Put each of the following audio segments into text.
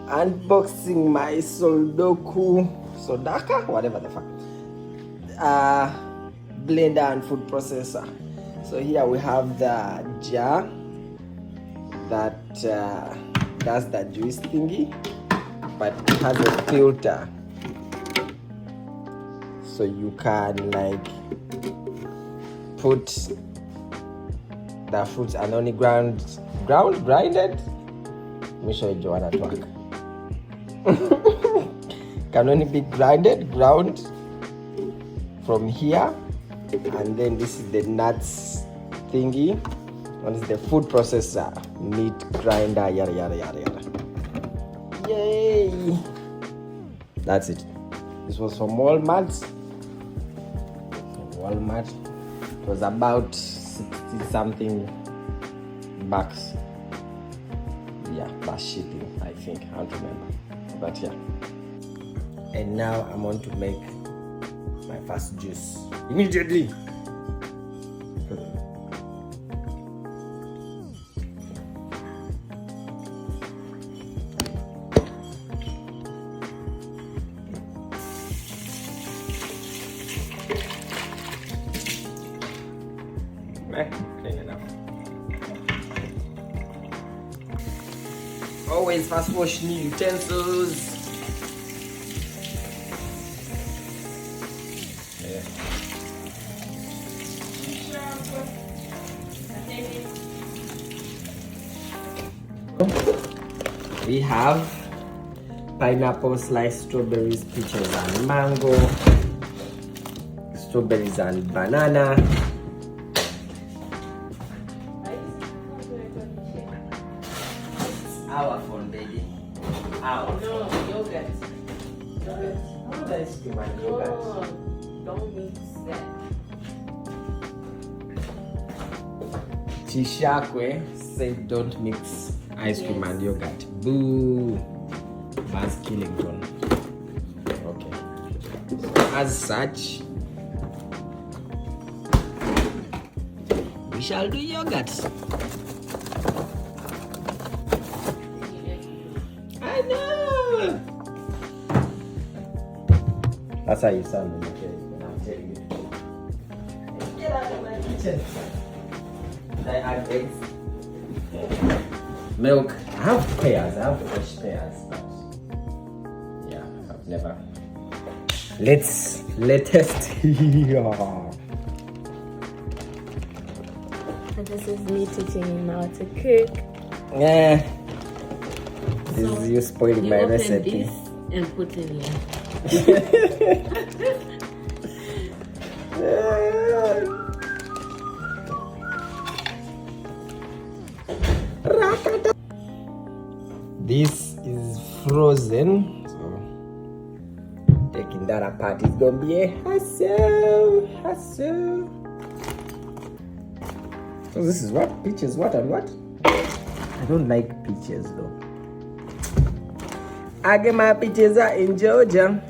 unboxing my Suodoka, whatever the fuck, blender and food processor. So here we have the jar that does the juice thingy, but it has a filter, so you can like put the fruits and only grinded. Let me show you Joanna to work. Can only be ground from here, and then this is the nuts thingy, and this is the food processor, meat grinder, yada yada yada yada. Yay! That's it. This was from Walmart. It was about 60 something bucks. Yeah, plus shipping, I think. I don't remember. But yeah. And now I'm on to make my first juice immediately. Clean enough. Always fast wash new utensils. Yeah. We have pineapple, sliced strawberries, peaches and mango, strawberries and banana. Our phone, baby. Our No, yogurt. Yogurt. How do I scream my yogurt? No, don't mix that. Chishakwe said don't mix ice cream and yogurt. Boo. Buzz Killington. Okay. So as such, we shall do yogurt. I know. That's how you sound when you're I'm telling you. Get out of my kitchen. I add eggs, milk. I have pears. I have fresh pears, but yeah, I've never. Let's test. This is me teaching him how to cook. Yeah. This is you spoiling my recipe. This and put in here. This is frozen, so taking that apart is gonna be a hassle. So this is what? Peaches, what and what? I don't like peaches though. I get my peaches in Georgia.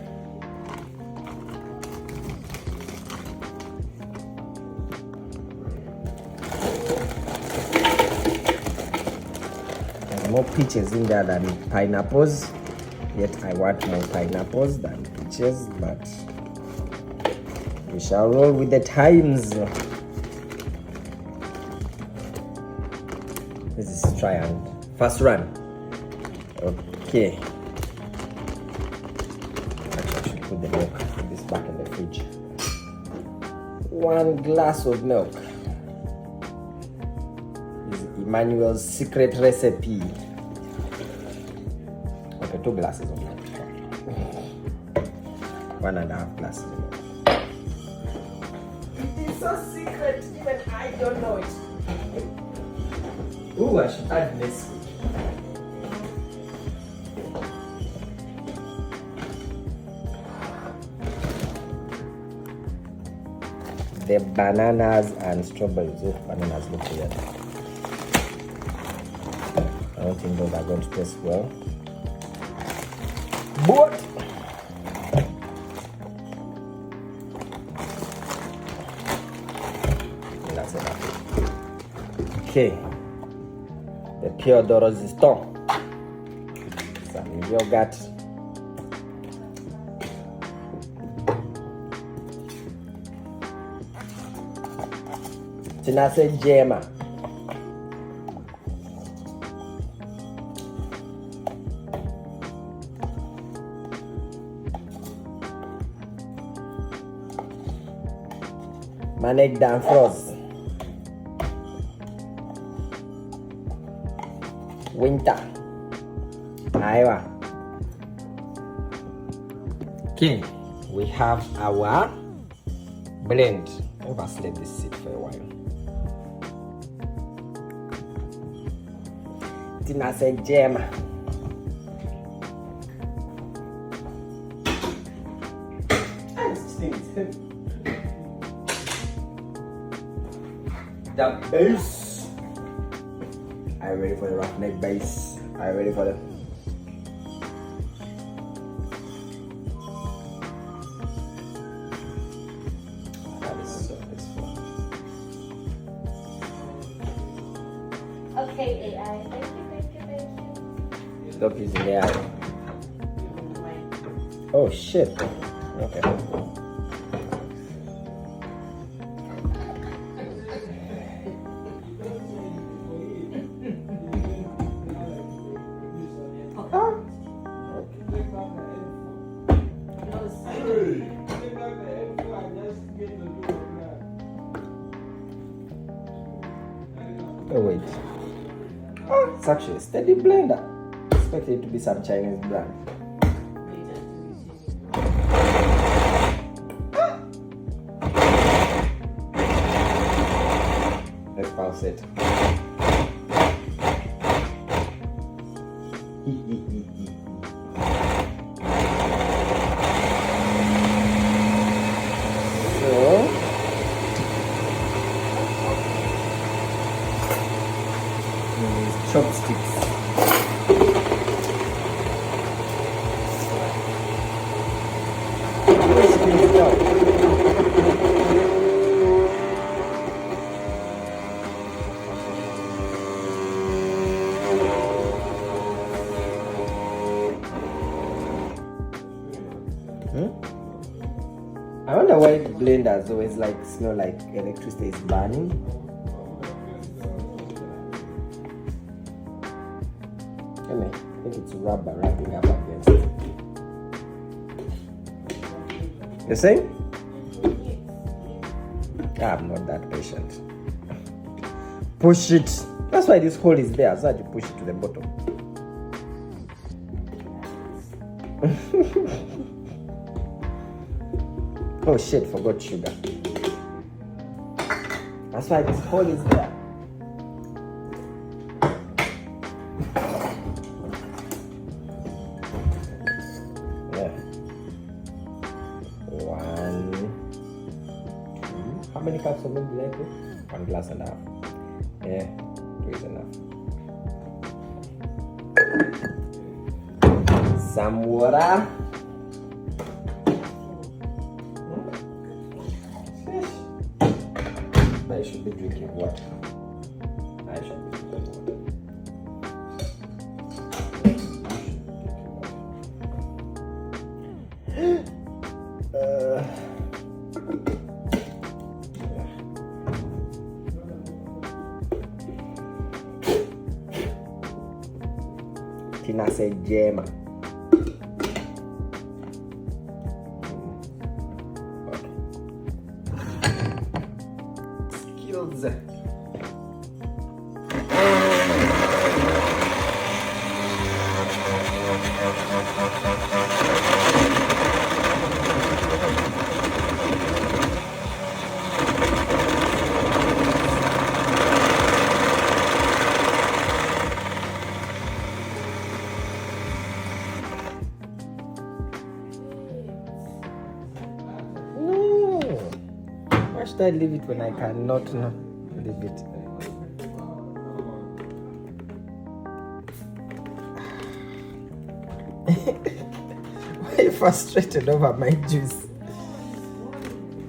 There's more peaches in there than pineapples. Yet I want more pineapples than peaches, but we shall roll with the times. This is try and first run. Okay. Actually, I should put the milk, put this back in the fridge. 1 glass of milk. This is Emmanuel's secret recipe. Okay, 2 glasses of milk. 1.5 glasses of milk. It is so secret, even I don't know it. Ooh, I should add this. The bananas and strawberries. Oh, bananas look weird. I don't think those are going to taste well. But that's enough. Okay. The pure de resistant. So some yogurt. Tinase jema. Manek dan frost. Winter. Aiwa. Okay, we have our blend. Let's let this sit for a while. Tinase jema. The base. Are you ready for the roughneck base? Are you ready for the Okay, AI. Thank you. Stop using AI. Oh shit. Okay. Oh wait. Oh, it's actually a steady blender. Expect it to be some Chinese brand. Let's pause it. Chopsticks. I wonder why the blenders always like smell like electricity is burning. I think it's rubber wrapping up against it. You see? I'm not that patient. Push it. That's why this hole is there, so that you push it to the bottom. Oh shit, forgot sugar. That's why this hole is there. How many cups of milk did I put? 1 glass and a half. Yeah, 2 is enough. Some water. I should be drinking water. I should be drinking water. Tinase jema. Skills. Why should I leave it when I cannot leave it? Why are you frustrated over my juice?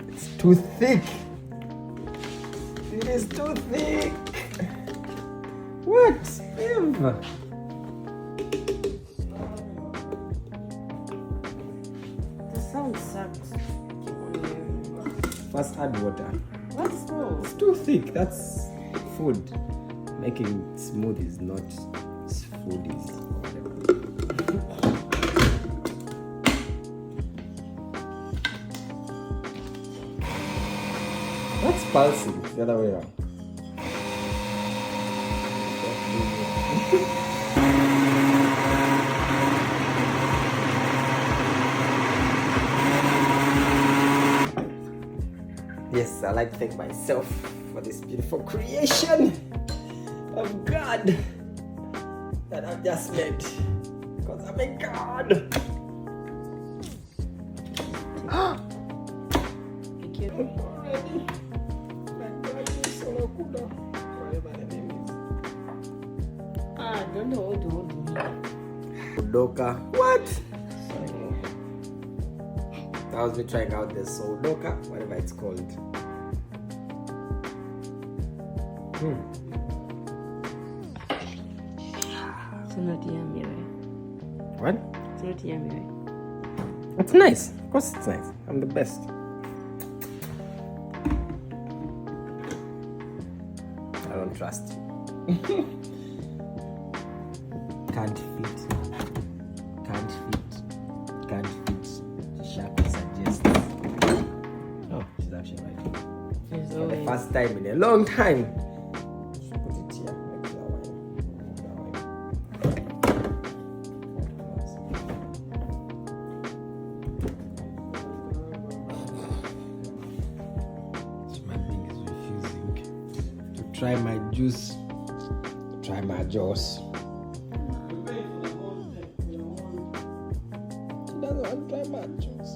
It's too thick. It is too thick. What? First add water. What's smooth? It's too thick. That's food. Making smoothies, not foodies. That's pulsing. It's the other way around. Yes, I like to thank myself for this beautiful creation of God that I've just made. Because I'm a God. Thank you. Already. My God is Suodoka. Whatever the name is. Ah, don't hold. Suodoka. What? That was me trying out the Suodoka, whatever it's called. It's not yummy, right? What? It's not yummy, right? It's nice. Of course it's nice. I'm the best. I don't trust you. Can't fit. Shaka suggests. Oh, she's actually right. It's For the always. first time in a long time. Should put it here. Maybe that one. My being is refusing to try my juice. Try my juice. She doesn't want to try my juice.